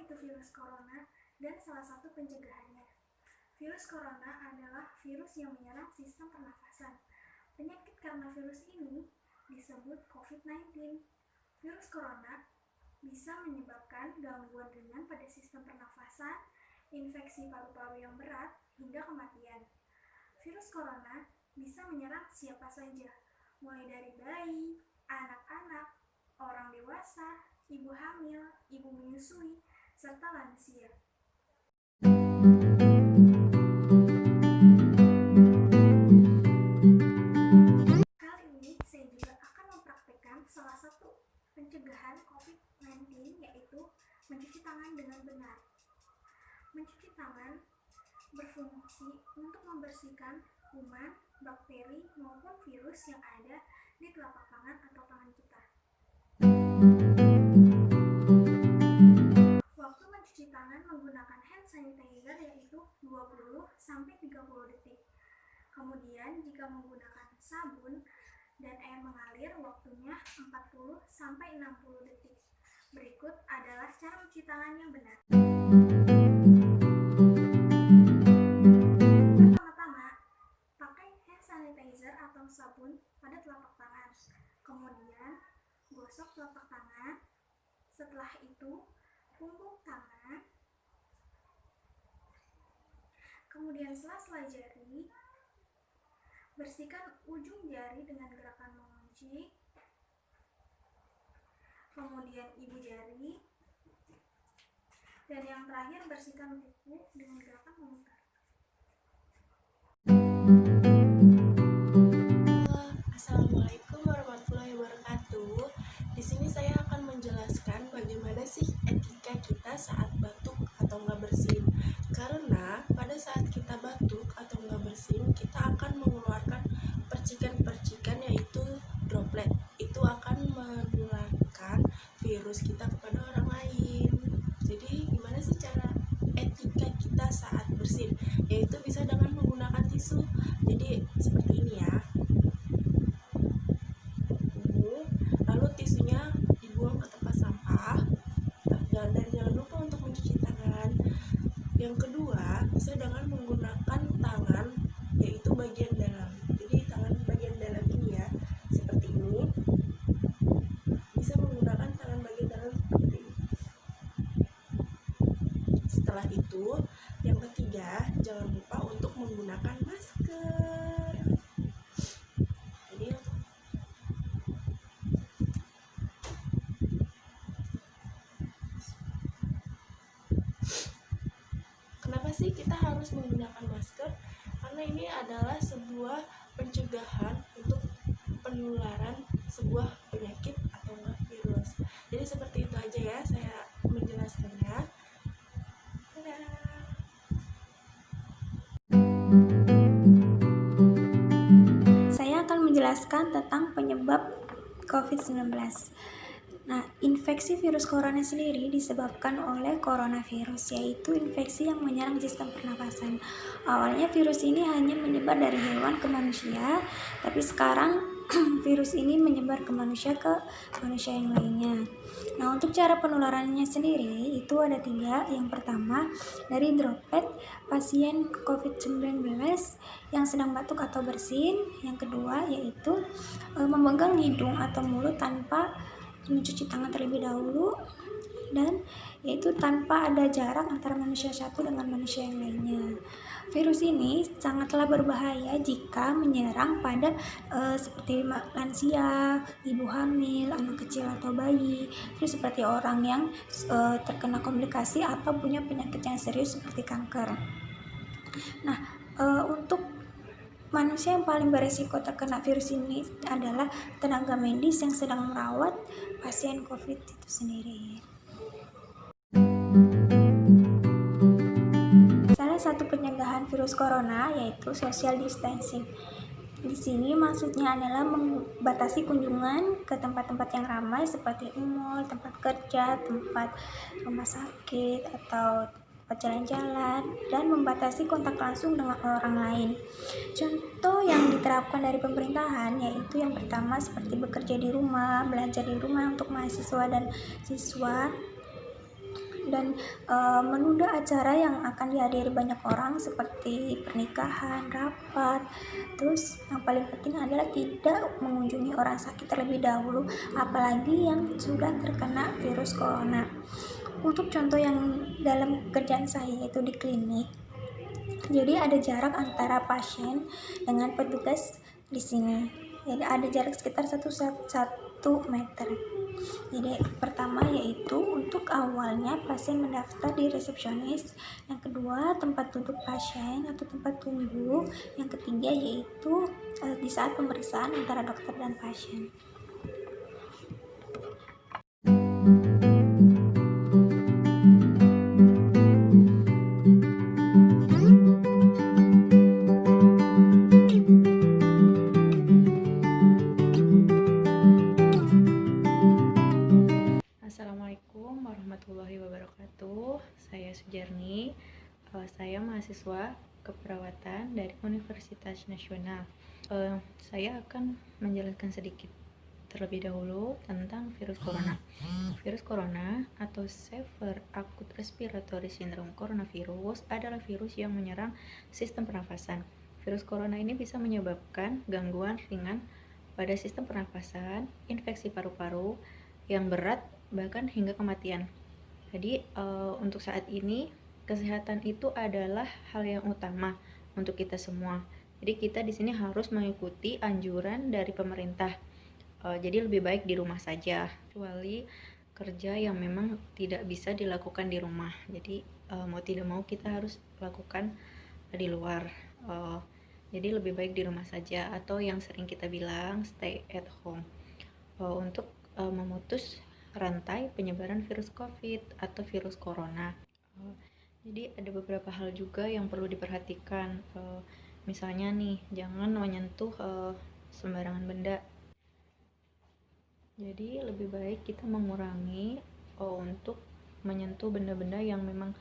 itu virus corona dan salah satu pencegahannya. Virus corona adalah virus yang menyerang sistem pernafasan. Penyakit karena virus ini disebut COVID-19. Virus corona bisa menyebabkan gangguan ringan pada sistem pernafasan, infeksi paru-paru yang berat, hingga kematian. Virus corona bisa menyerang siapa saja, mulai dari bayi, anak-anak, orang dewasa, ibu hamil, ibu menyusui, serta lansia. Kali ini saya juga akan mempraktikkan salah satu pencegahan COVID-19, yaitu mencuci tangan dengan benar. Mencuci tangan berfungsi untuk membersihkan kuman, bakteri, maupun virus yang ada di telapak tangan atau tangan kita. Waktu mencuci tangan menggunakan hand sanitizer yaitu 20-30 detik. Kemudian jika menggunakan sabun dan air mengalir, waktunya 40-60 detik. Berikut adalah cara mencuci tangan yang benar. Pertama-tama, pakai hand sanitizer atau sabun pada telapak tangan. Kemudian gosok telapak tangan. Setelah itu punggung tangan. Kemudian sela-sela jari. Bersihkan ujung jari dengan gerakan mengunci. Kemudian ibu jari. Dan yang terakhir, bersihkan kuku dengan gerakan memutar. Assalamualaikum warahmatullahi wabarakatuh. Di sini saya akan menjelaskan bagaimana sih etika kita saat batuk atau nggak bersin. Karena pada saat kita batuk atau nggak bersin, kita akan mengeluarkan percikan-percikan yaitu droplet. Itu akan menularkan virus kita kepada orang lain. Jadi gimana sih cara etika kita saat bersin? Yaitu bisa dengan menggunakan tisu. Jadi seperti ini ya. Lalu tisunya dibuang ke tempat sampah, dan jangan lupa untuk mencuci tangan. Yang kedua, bisa dengan menggunakan tangan, yaitu bagian dalam. Jadi tangan bagian dalam ini ya, seperti ini. Bisa menggunakan tangan bagian dalam seperti ini. Setelah itu, yang ketiga, jangan lupa untuk menggunakan masker. Jadi kenapa sih kita harus menggunakan masker? Karena ini adalah sebuah pencegahan untuk penularan sebuah penyakit atau virus. Jadi seperti itu aja ya saya menjelaskannya. Saya akan menjelaskan tentang penyebab COVID-19. Nah, infeksi virus corona sendiri disebabkan oleh coronavirus, yaitu infeksi yang menyerang sistem pernafasan. Awalnya virus ini hanya menyebar dari hewan ke manusia, tapi sekarang virus ini menyebar ke manusia yang lainnya. Nah, untuk cara penularannya sendiri itu ada 3. Yang pertama, dari droplet pasien COVID-19 yang sedang batuk atau bersin. Yang kedua, yaitu memegang hidung atau mulut tanpa mencuci tangan terlebih dahulu, dan yaitu tanpa ada jarak antara manusia satu dengan manusia yang lainnya. Virus ini sangatlah berbahaya jika menyerang pada seperti lansia, ibu hamil, anak kecil atau bayi, terus seperti orang yang terkena komplikasi atau punya penyakit yang serius seperti kanker. Nah, untuk manusia yang paling berisiko terkena virus ini adalah tenaga medis yang sedang merawat pasien COVID itu sendiri. Salah satu pencegahan virus corona yaitu social distancing. Di sini maksudnya adalah membatasi kunjungan ke tempat-tempat yang ramai seperti mall, tempat kerja, tempat rumah sakit, atau jalan-jalan, dan membatasi kontak langsung dengan orang lain. Contoh yang diterapkan dari pemerintahan yaitu yang pertama seperti bekerja di rumah, belajar di rumah untuk mahasiswa dan siswa, dan menunda acara yang akan dihadiri banyak orang seperti pernikahan, rapat. Terus yang paling penting adalah tidak mengunjungi orang sakit terlebih dahulu, apalagi yang sudah terkena virus corona. Untuk contoh yang dalam pekerjaan saya itu di klinik, jadi ada jarak antara pasien dengan petugas di sini. Jadi ada jarak sekitar 1 meter. Jadi pertama yaitu untuk awalnya pasien mendaftar di resepsionis, yang kedua tempat duduk pasien atau tempat tunggu, yang ketiga yaitu di saat pemeriksaan antara dokter dan pasien. Assalamualaikum warahmatullahi wabarakatuh. Saya Sujarni. Saya mahasiswa keperawatan dari Universitas Nasional. Saya akan menjelaskan sedikit terlebih dahulu tentang virus corona. Virus corona atau Severe Acute Respiratory Syndrome Coronavirus adalah virus yang menyerang sistem pernafasan. Virus corona ini bisa menyebabkan gangguan ringan pada sistem pernafasan, infeksi paru-paru yang berat, bahkan hingga kematian. Jadi untuk saat ini kesehatan itu adalah hal yang utama untuk kita semua. Jadi kita di sini harus mengikuti anjuran dari pemerintah. Jadi lebih baik di rumah saja, kecuali kerja yang memang tidak bisa dilakukan di rumah. Jadi mau tidak mau kita harus lakukan di luar. Jadi lebih baik di rumah saja, atau yang sering kita bilang stay at home. Untuk memutus rantai penyebaran virus COVID atau virus corona. Jadi ada beberapa hal juga yang perlu diperhatikan. Misalnya nih, jangan menyentuh sembarangan benda. Jadi lebih baik kita mengurangi untuk menyentuh benda-benda yang memang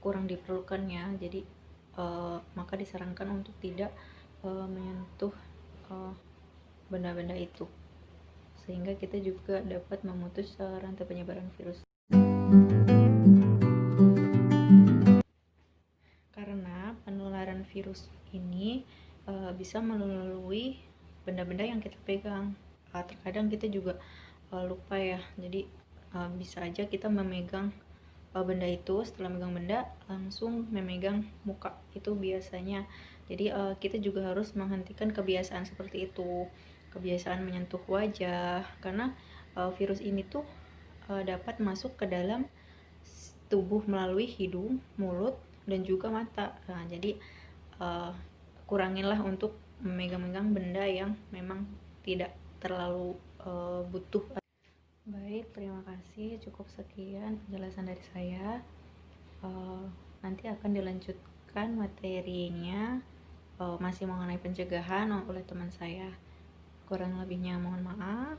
kurang diperlukan ya. Jadi maka disarankan untuk tidak menyentuh benda-benda itu, sehingga kita juga dapat memutus rantai penyebaran virus. Karena penularan virus ini bisa melalui benda-benda yang kita pegang. Terkadang kita juga lupa ya, jadi bisa aja kita memegang benda itu, setelah memegang benda langsung memegang muka, itu biasanya. Jadi kita juga harus menghentikan kebiasaan seperti itu, kebiasaan menyentuh wajah, karena virus ini tuh dapat masuk ke dalam tubuh melalui hidung, mulut, dan juga mata. Nah, jadi kuranginlah untuk memegang-megang benda yang memang tidak terlalu butuh. Baik, terima kasih. Cukup sekian penjelasan dari saya. Nanti akan dilanjutkan materinya masih mengenai pencegahan oleh teman saya. Kurang lebihnya mohon maaf.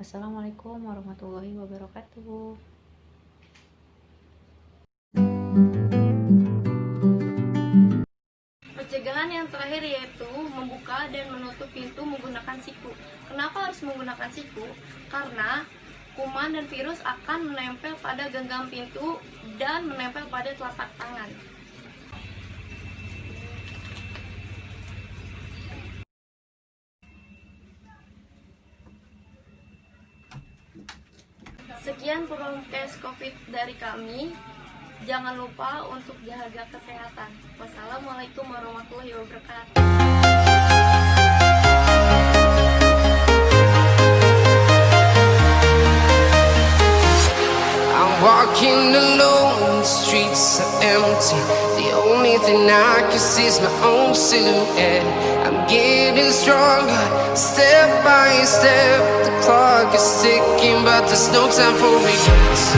Assalamualaikum warahmatullahi wabarakatuh. Pencegahan yang terakhir yaitu membuka dan menutup pintu menggunakan siku. Kenapa harus menggunakan siku? Karena kuman dan virus akan menempel pada genggam pintu dan menempel pada telapak tangan. Sekian prokes COVID dari kami. Jangan lupa untuk jaga kesehatan. Wassalamualaikum warahmatullahi wabarakatuh. I'm walking alone, the streets are empty. The only thing I can see is my own silhouette. I'm getting stronger, step by step. The clock is ticking, but there's no time for regrets.